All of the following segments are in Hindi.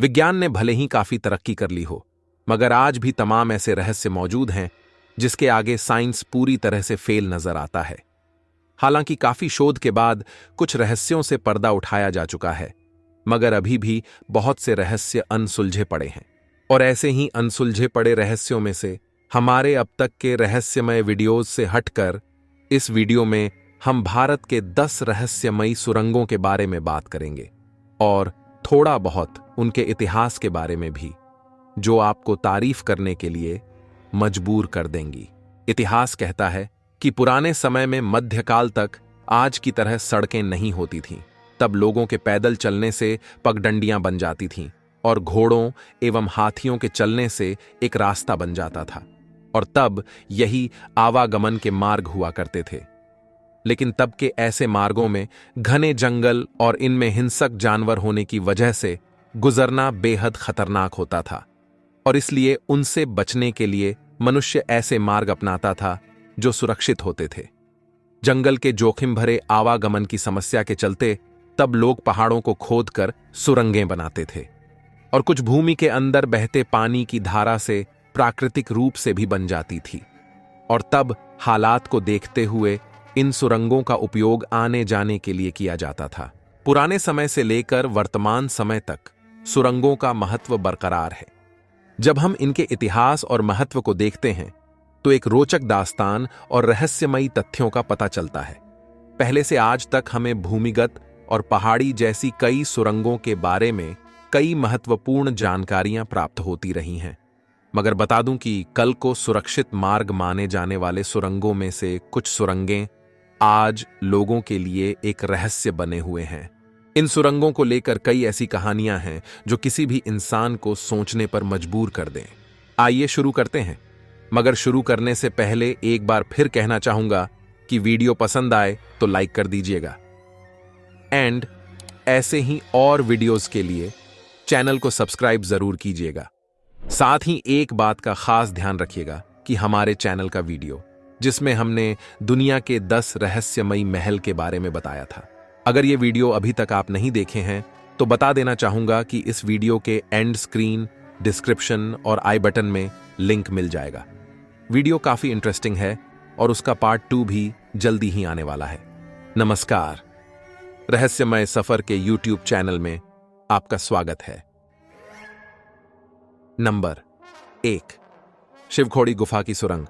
विज्ञान ने भले ही काफी तरक्की कर ली हो, मगर आज भी तमाम ऐसे रहस्य मौजूद हैं जिसके आगे साइंस पूरी तरह से फेल नजर आता है। हालांकि काफी शोध के बाद कुछ रहस्यों से पर्दा उठाया जा चुका है, मगर अभी भी बहुत से रहस्य अनसुलझे पड़े हैं। और ऐसे ही अनसुलझे पड़े रहस्यों में से हमारे अब तक के रहस्यमय वीडियोज से हटकर इस वीडियो में हम भारत के 10 रहस्यमयी सुरंगों के बारे में बात करेंगे और थोड़ा बहुत उनके इतिहास के बारे में भी, जो आपको तारीफ करने के लिए मजबूर कर देंगी। इतिहास कहता है कि पुराने समय में मध्यकाल तक आज की तरह सड़कें नहीं होती थीं। तब लोगों के पैदल चलने से पगडंडियां बन जाती थीं और घोड़ों एवं हाथियों के चलने से एक रास्ता बन जाता था, और तब यही आवागमन के मार्ग हुआ करते थे। लेकिन तब के ऐसे मार्गों में घने जंगल और इनमें हिंसक जानवर होने की वजह से गुजरना बेहद खतरनाक होता था, और इसलिए उनसे बचने के लिए मनुष्य ऐसे मार्ग अपनाता था जो सुरक्षित होते थे। जंगल के जोखिम भरे आवागमन की समस्या के चलते तब लोग पहाड़ों को खोदकर सुरंगें बनाते थे, और कुछ भूमि के अंदर बहते पानी की धारा से प्राकृतिक रूप से भी बन जाती थी। और तब हालात को देखते हुए इन सुरंगों का उपयोग आने जाने के लिए किया जाता था। पुराने समय से लेकर वर्तमान समय तक सुरंगों का महत्व बरकरार है। जब हम इनके इतिहास और महत्व को देखते हैं तो एक रोचक दास्तान और रहस्यमयी तथ्यों का पता चलता है। पहले से आज तक हमें भूमिगत और पहाड़ी जैसी कई सुरंगों के बारे में कई महत्वपूर्ण जानकारियां प्राप्त होती रही हैं, मगर बता दूं कि कल को सुरक्षित मार्ग माने जाने वाले सुरंगों में से कुछ सुरंगें आज लोगों के लिए एक रहस्य बने हुए हैं। इन सुरंगों को लेकर कई ऐसी कहानियां हैं जो किसी भी इंसान को सोचने पर मजबूर कर दें। आइए शुरू करते हैं, मगर शुरू करने से पहले एक बार फिर कहना चाहूंगा कि वीडियो पसंद आए तो लाइक कर दीजिएगा, एंड ऐसे ही और वीडियोस के लिए चैनल को सब्सक्राइब जरूर कीजिएगा। साथ ही एक बात का खास ध्यान रखिएगा कि हमारे चैनल का वीडियो, जिसमें हमने दुनिया के 10 रहस्यमयी महल के बारे में बताया था, अगर ये वीडियो अभी तक आप नहीं देखे हैं तो बता देना चाहूंगा कि इस वीडियो के एंड स्क्रीन, डिस्क्रिप्शन और आई बटन में लिंक मिल जाएगा। वीडियो काफी इंटरेस्टिंग है और उसका पार्ट 2 भी जल्दी ही आने वाला है। नमस्कार, रहस्यमय सफर के यूट्यूब चैनल में आपका स्वागत है। नंबर 1, शिवखोड़ी गुफा की सुरंग।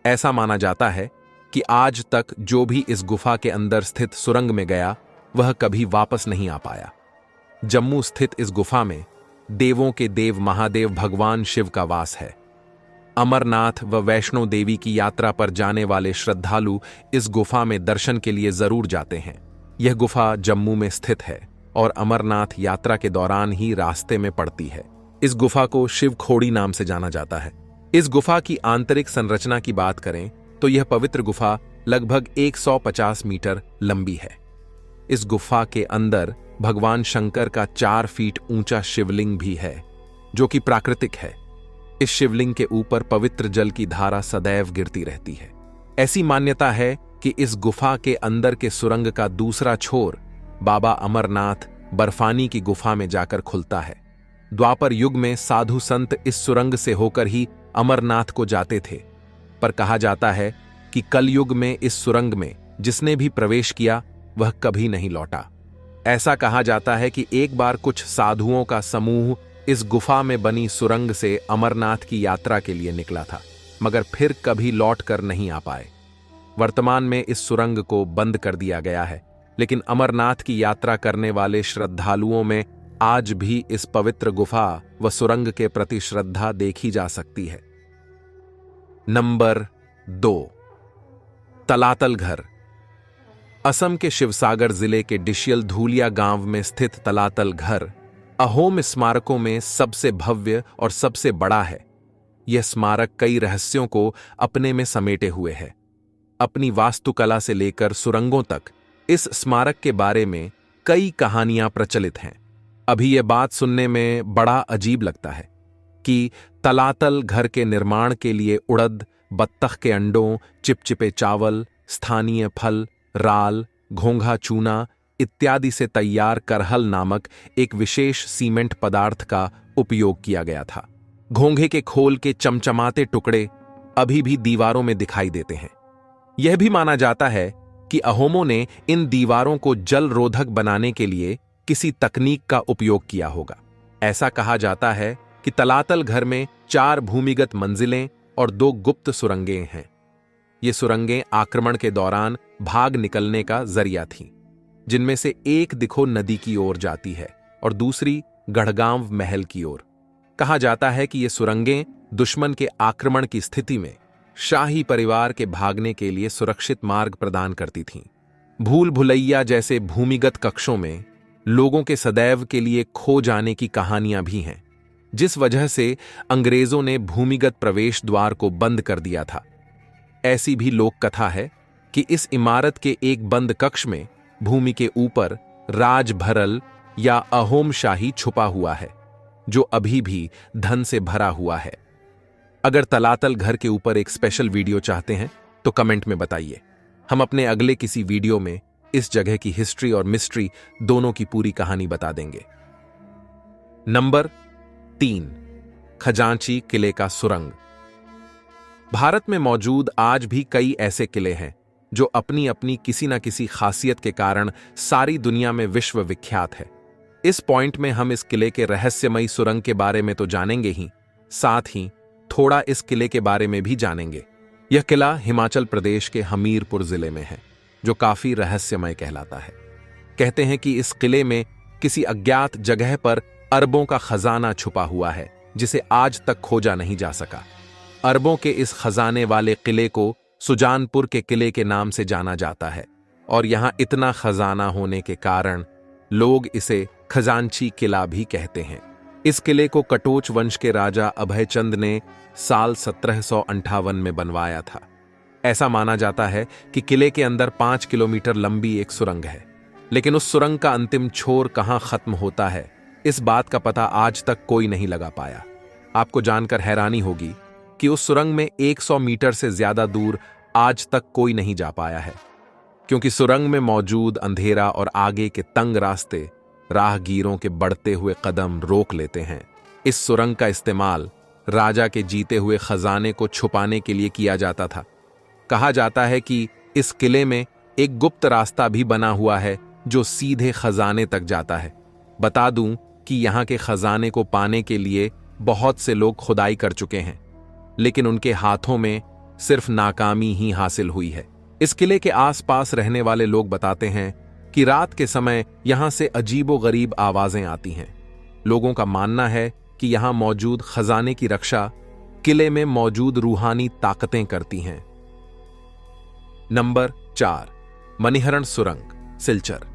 ऐसा माना जाता है कि आज तक जो भी इस गुफा के अंदर स्थित सुरंग में गया वह कभी वापस नहीं आ पाया। जम्मू स्थित इस गुफा में देवों के देव महादेव भगवान शिव का वास है। अमरनाथ व वैष्णो देवी की यात्रा पर जाने वाले श्रद्धालु इस गुफा में दर्शन के लिए जरूर जाते हैं। यह गुफा जम्मू में स्थित है और अमरनाथ यात्रा के दौरान ही रास्ते में पड़ती है। इस गुफा को शिवखोड़ी नाम से जाना जाता है। इस गुफा की आंतरिक संरचना की बात करें तो यह पवित्र गुफा लगभग 150 मीटर लंबी है। इस गुफा के अंदर भगवान शंकर का 4 फीट ऊंचा शिवलिंग भी है, जो कि प्राकृतिक है। इस शिवलिंग के ऊपर पवित्र जल की धारा सदैव गिरती रहती है। ऐसी मान्यता है कि इस गुफा के अंदर के सुरंग का दूसरा छोर बाबा अमरनाथ बर्फानी की गुफा में जाकर खुलता है। द्वापर युग में साधु संत इस सुरंग से होकर ही अमरनाथ को जाते थे, पर कहा जाता है कि कलयुग में इस सुरंग में जिसने भी प्रवेश किया वह कभी नहीं लौटा। ऐसा कहा जाता है कि एक बार कुछ साधुओं का समूह इस गुफा में बनी सुरंग से अमरनाथ की यात्रा के लिए निकला था, मगर फिर कभी लौट कर नहीं आ पाए। वर्तमान में इस सुरंग को बंद कर दिया गया है, लेकिन अमरनाथ की यात्रा करने वाले श्रद्धालुओं में आज भी इस पवित्र गुफा व सुरंग के प्रति श्रद्धा देखी जा सकती है। नंबर 2, तलातल घर। असम के शिवसागर जिले के डिशियल धूलिया गांव में स्थित तलातल घर अहोम स्मारकों में सबसे भव्य और सबसे बड़ा है। यह स्मारक कई रहस्यों को अपने में समेटे हुए है। अपनी वास्तुकला से लेकर सुरंगों तक इस स्मारक के बारे में कई कहानियां प्रचलित हैं। अभी यह बात सुनने में बड़ा अजीब लगता है कि तलातल घर के निर्माण के लिए उड़द, बत्तख के अंडों, चिपचिपे चावल, स्थानीय फल, राल, घोंघा चूना, इत्यादि से तैयार करहल नामक एक विशेष सीमेंट पदार्थ का उपयोग किया गया था। घोंघे के खोल के चमचमाते टुकड़े अभी भी दीवारों में दिखाई देते हैं। यह भी माना जाता है कि अहोमों ने इन दीवारों को जल रोधक बनाने के लिए किसी तकनीक का उपयोग किया होगा। ऐसा कहा जाता है कि तलातल घर में 4 भूमिगत मंजिलें और 2 गुप्त सुरंगें हैं। ये सुरंगें आक्रमण के दौरान भाग निकलने का जरिया थीं, जिनमें से एक दिखो नदी की ओर जाती है और दूसरी गढ़गांव महल की ओर। कहा जाता है कि ये सुरंगें दुश्मन के आक्रमण की स्थिति में शाही परिवार के भागने के लिए सुरक्षित मार्ग प्रदान करती थीं। भूल भुलैया जैसे भूमिगत कक्षों में लोगों के सदैव के लिए खो जाने की कहानियां भी हैं, जिस वजह से अंग्रेजों ने भूमिगत प्रवेश द्वार को बंद कर दिया था। ऐसी भी लोक कथा है कि इस इमारत के एक बंद कक्ष में भूमि के ऊपर राजभरल या अहोम शाही छुपा हुआ है, जो अभी भी धन से भरा हुआ है। अगर तलातल घर के ऊपर एक स्पेशल वीडियो चाहते हैं तो कमेंट में बताइए। हम अपने अगले किसी वीडियो में इस जगह की हिस्ट्री और मिस्ट्री दोनों की पूरी कहानी बता देंगे। नंबर 3, खजांची किले का सुरंग। भारत में मौजूद आज भी कई ऐसे किले हैं जो अपनी अपनी किसी न किसी खासियत के कारण सारी दुनिया में विश्व विख्यात है। इस पॉइंट में हम इस किले के रहस्यमयी सुरंग के बारे में तो जानेंगे ही, साथ ही थोड़ा इस किले के बारे में भी जानेंगे। यह किला हिमाचल प्रदेश के हमीरपुर जिले में है, जो काफी रहस्यमय कहलाता है। कहते हैं कि इस किले में किसी अज्ञात जगह पर अरबों का खजाना छुपा हुआ है, जिसे आज तक खोजा नहीं जा सका। अरबों के इस खजाने वाले किले को सुजानपुर के किले के नाम से जाना जाता है, और यहां इतना खजाना होने के कारण लोग इसे खजांची किला भी कहते हैं। इस किले को कटोच वंश के राजा अभयचंद ने साल 1758 में बनवाया था। ऐसा माना जाता है कि किले के अंदर 5 किलोमीटर लंबी एक सुरंग है, लेकिन उस सुरंग का अंतिम छोर कहां खत्म होता है, इस बात का पता आज तक कोई नहीं लगा पाया। आपको जानकर हैरानी होगी कि उस सुरंग में 100 मीटर से ज्यादा दूर आज तक कोई नहीं जा पाया है, क्योंकि सुरंग में मौजूद अंधेरा और आगे के तंग रास्ते राहगीरों के बढ़ते हुए कदम रोक लेते हैं। इस सुरंग का इस्तेमाल राजा के जीते हुए खजाने को छुपाने के लिए किया जाता था। कहा जाता है कि इस किले में एक गुप्त रास्ता भी बना हुआ है जो सीधे खजाने तक जाता है। बता दूं कि यहाँ के खजाने को पाने के लिए बहुत से लोग खुदाई कर चुके हैं, लेकिन उनके हाथों में सिर्फ नाकामी ही हासिल हुई है। इस किले के आसपास रहने वाले लोग बताते हैं कि रात के समय यहां से अजीबोगरीब आवाजें आती हैं। लोगों का मानना है कि यहां मौजूद खजाने की रक्षा किले में मौजूद रूहानी ताकतें करती हैं। नंबर 4, मणिहरण सुरंग, सिलचर।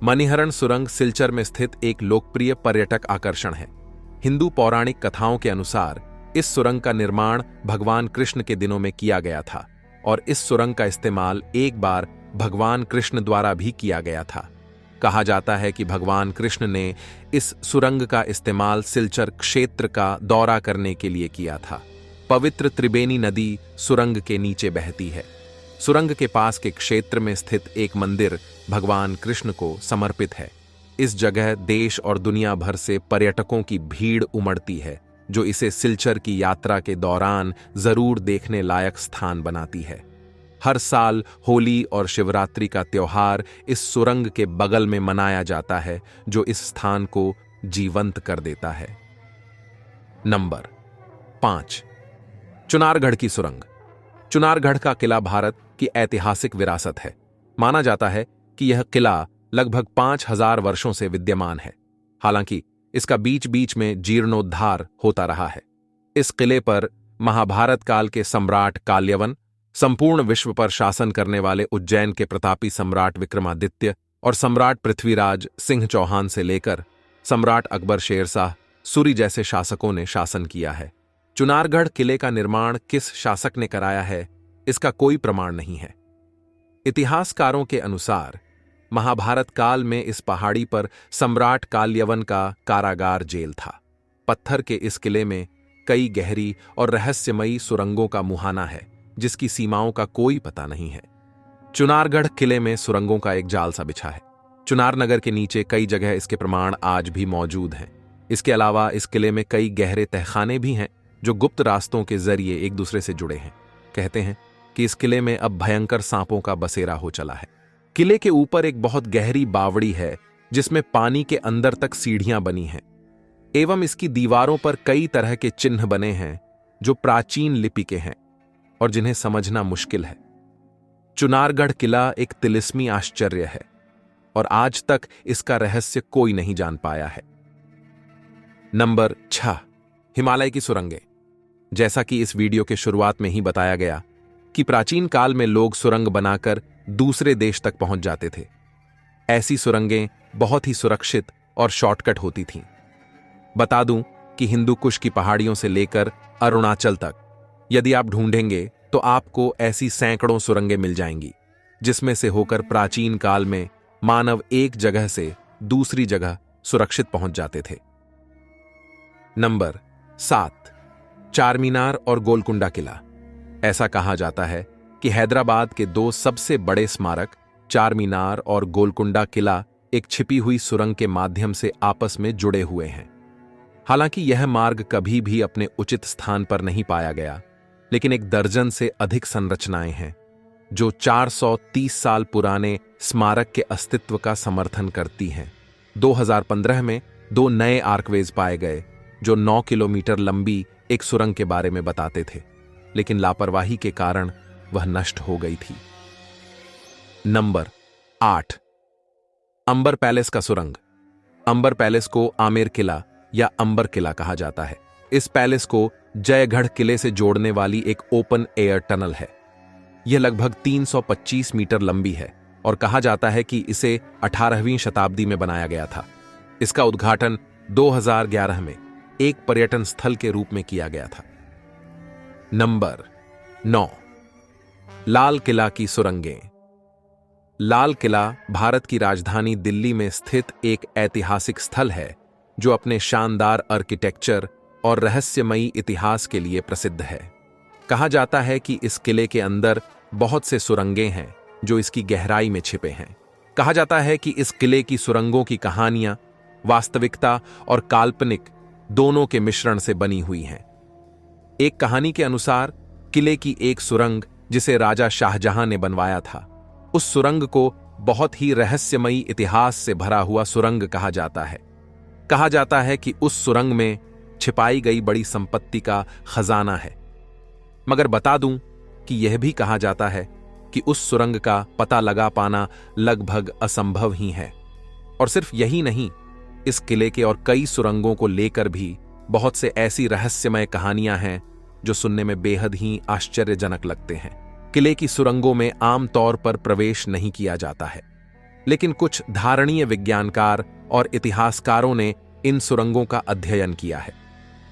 मणिहरण सुरंग सिलचर में स्थित एक लोकप्रिय पर्यटक आकर्षण है। हिंदू पौराणिक कथाओं के अनुसार इस सुरंग का निर्माण भगवान कृष्ण के दिनों में किया गया था, और इस सुरंग का इस्तेमाल एक बार भगवान कृष्ण द्वारा भी किया गया था। कहा जाता है कि भगवान कृष्ण ने इस सुरंग का इस्तेमाल सिलचर क्षेत्र का दौरा करने के लिए किया था। पवित्र त्रिवेणी नदी सुरंग के नीचे बहती है। सुरंग के पास के क्षेत्र में स्थित एक मंदिर भगवान कृष्ण को समर्पित है। इस जगह देश और दुनिया भर से पर्यटकों की भीड़ उमड़ती है, जो इसे सिलचर की यात्रा के दौरान जरूर देखने लायक स्थान बनाती है। हर साल होली और शिवरात्रि का त्योहार इस सुरंग के बगल में मनाया जाता है, जो इस स्थान को जीवंत कर देता है। नंबर 5, चुनारगढ़ की सुरंग। चुनारगढ़ का किला भारत की ऐतिहासिक विरासत है। माना जाता है कि यह किला लगभग 5000 वर्षों से विद्यमान है। हालांकि इसका बीच बीच में जीर्णोद्धार होता रहा है। इस किले पर महाभारत काल के सम्राट काल्यवन, संपूर्ण विश्व पर शासन करने वाले उज्जैन के प्रतापी सम्राट विक्रमादित्य और सम्राट पृथ्वीराज सिंह चौहान से लेकर सम्राट अकबर शेरशाह सूरी जैसे शासकों ने शासन किया है। चुनारगढ़ किले का निर्माण किस शासक ने कराया है, इसका कोई प्रमाण नहीं है। इतिहासकारों के अनुसार महाभारत काल में इस पहाड़ी पर सम्राट काल्यवन का कारागार जेल था। पत्थर के इस किले में कई गहरी और रहस्यमयी सुरंगों का मुहाना है, जिसकी सीमाओं का कोई पता नहीं है। चुनारगढ़ किले में सुरंगों का एक जाल सा बिछा है। चुनार नगर के नीचे कई जगह इसके प्रमाण आज भी मौजूद हैं। इसके अलावा इस किले में कई गहरे तहखाने भी हैं जो गुप्त रास्तों के जरिए एक दूसरे से जुड़े हैं। कहते हैं कि इस किले में अब भयंकर सांपों का बसेरा हो चला है। किले के ऊपर एक बहुत गहरी बावड़ी है जिसमें पानी के अंदर तक सीढ़ियां बनी हैं एवं इसकी दीवारों पर कई तरह के चिन्ह बने हैं जो प्राचीन लिपि के हैं और जिन्हें समझना मुश्किल है। चुनारगढ़ किला एक तिलिस्मी आश्चर्य है और आज तक इसका रहस्य कोई नहीं जान पाया है। नंबर 6, हिमालय की सुरंगें। जैसा कि इस वीडियो के शुरुआत में ही बताया गया कि प्राचीन काल में लोग सुरंग बनाकर दूसरे देश तक पहुंच जाते थे। ऐसी सुरंगें बहुत ही सुरक्षित और शॉर्टकट होती थीं। बता दूं कि हिंदू कुश की पहाड़ियों से लेकर अरुणाचल तक यदि आप ढूंढेंगे तो आपको ऐसी सैकड़ों सुरंगें मिल जाएंगी जिसमें से होकर प्राचीन काल में मानव एक जगह से दूसरी जगह सुरक्षित पहुंच जाते थे। नंबर 7, चारमीनार और गोलकुंडा किला। ऐसा कहा जाता है कि हैदराबाद के 2 सबसे बड़े स्मारक चारमीनार और गोलकुंडा किला एक छिपी हुई सुरंग के माध्यम से आपस में जुड़े हुए हैं। हालांकि यह मार्ग कभी भी अपने उचित स्थान पर नहीं पाया गया, लेकिन 1 दर्जन से अधिक संरचनाएं हैं जो 430 साल पुराने स्मारक के अस्तित्व का समर्थन करती हैं। 2015 में 2 नए आर्कवेज पाए गए जो 9 किलोमीटर लंबी एक सुरंग के बारे में बताते थे, लेकिन लापरवाही के कारण वह नष्ट हो गई थी। नंबर 8, अंबर पैलेस का सुरंग। अंबर पैलेस को आमेर किला या अंबर किला कहा जाता है। इस पैलेस को जयगढ़ किले से जोड़ने वाली एक ओपन एयर टनल है। यह लगभग 325 मीटर लंबी है और कहा जाता है कि इसे 18वीं शताब्दी में बनाया गया था। इसका उद्घाटन 2011 में एक पर्यटन स्थल के रूप में किया गया था। नंबर 9, लाल किला की सुरंगें। लाल किला भारत की राजधानी दिल्ली में स्थित एक ऐतिहासिक स्थल है जो अपने शानदार आर्किटेक्चर और रहस्यमयी इतिहास के लिए प्रसिद्ध है। कहा जाता है कि इस किले के अंदर बहुत से सुरंगें हैं जो इसकी गहराई में छिपे हैं। कहा जाता है कि इस किले की सुरंगों की कहानियां वास्तविकता और काल्पनिक दोनों के मिश्रण से बनी हुई हैं। एक कहानी के अनुसार किले की एक सुरंग जिसे राजा शाहजहां ने बनवाया था, उस सुरंग को बहुत ही रहस्यमयी इतिहास से भरा हुआ सुरंग कहा जाता है। कहा जाता है कि उस सुरंग में छिपाई गई बड़ी संपत्ति का खजाना है। मगर बता दूं कि यह भी कहा जाता है कि उस सुरंग का पता लगा पाना लगभग असंभव ही है। और सिर्फ यही नहीं, इस किले के और कई सुरंगों को लेकर भी बहुत से ऐसी रहस्यमय कहानियां हैं जो सुनने में बेहद ही आश्चर्यजनक लगते हैं। किले की सुरंगों में आमतौर पर प्रवेश नहीं किया जाता है, लेकिन कुछ धारणीय विज्ञानकार और इतिहासकारों ने इन सुरंगों का अध्ययन किया है।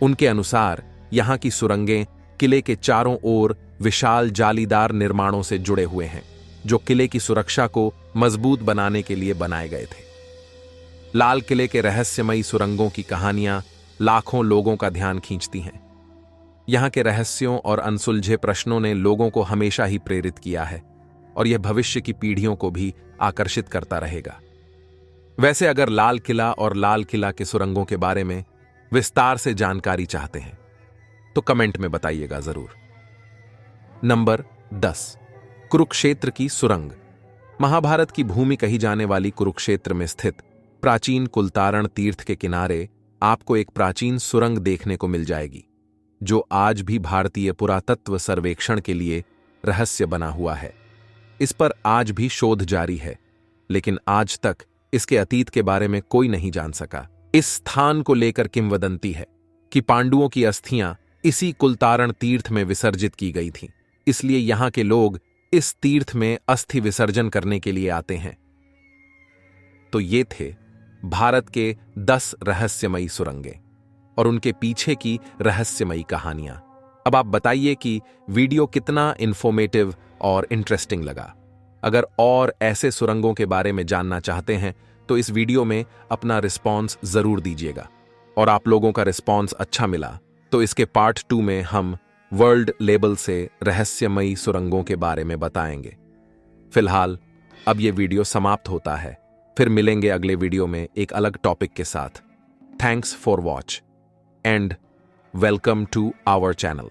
उनके अनुसार यहां की सुरंगें किले के चारों ओर विशाल जालीदार निर्माणों से जुड़े हुए हैं जो किले की सुरक्षा को मजबूत बनाने के लिए बनाए गए थे। लाल किले के रहस्यमयी सुरंगों की कहानियां लाखों लोगों का ध्यान खींचती हैं। यहां के रहस्यों और अनसुलझे प्रश्नों ने लोगों को हमेशा ही प्रेरित किया है और यह भविष्य की पीढ़ियों को भी आकर्षित करता रहेगा। वैसे अगर लाल किला और लाल किला के सुरंगों के बारे में विस्तार से जानकारी चाहते हैं तो कमेंट में बताइएगा जरूर। नंबर 10, कुरुक्षेत्र की सुरंग। महाभारत की भूमि कही जाने वाली कुरुक्षेत्र में स्थित प्राचीन कुलतारण तीर्थ के किनारे आपको एक प्राचीन सुरंग देखने को मिल जाएगी जो आज भी भारतीय पुरातत्व सर्वेक्षण के लिए रहस्य बना हुआ है। इस पर आज भी शोध जारी है, लेकिन आज तक इसके अतीत के बारे में कोई नहीं जान सका। इस स्थान को लेकर किंवदंती है कि पांडवों की अस्थियां इसी कुलतारण तीर्थ में विसर्जित की गई थीं, इसलिए यहां के लोग इस तीर्थ में अस्थि विसर्जन करने के लिए आते हैं। तो ये थे भारत के 10 रहस्यमयी सुरंगें और उनके पीछे की रहस्यमयी कहानियां। अब आप बताइए कि वीडियो कितना इंफॉर्मेटिव और इंटरेस्टिंग लगा। अगर और ऐसे सुरंगों के बारे में जानना चाहते हैं तो इस वीडियो में अपना रिस्पॉन्स जरूर दीजिएगा, और आप लोगों का रिस्पॉन्स अच्छा मिला तो इसके पार्ट 2 में हम वर्ल्ड लेवल से रहस्यमयी सुरंगों के बारे में बताएंगे। फिलहाल अब यह वीडियो समाप्त होता है। फिर मिलेंगे अगले वीडियो में एक अलग टॉपिक के साथ। Thanks for watch and welcome to our channel.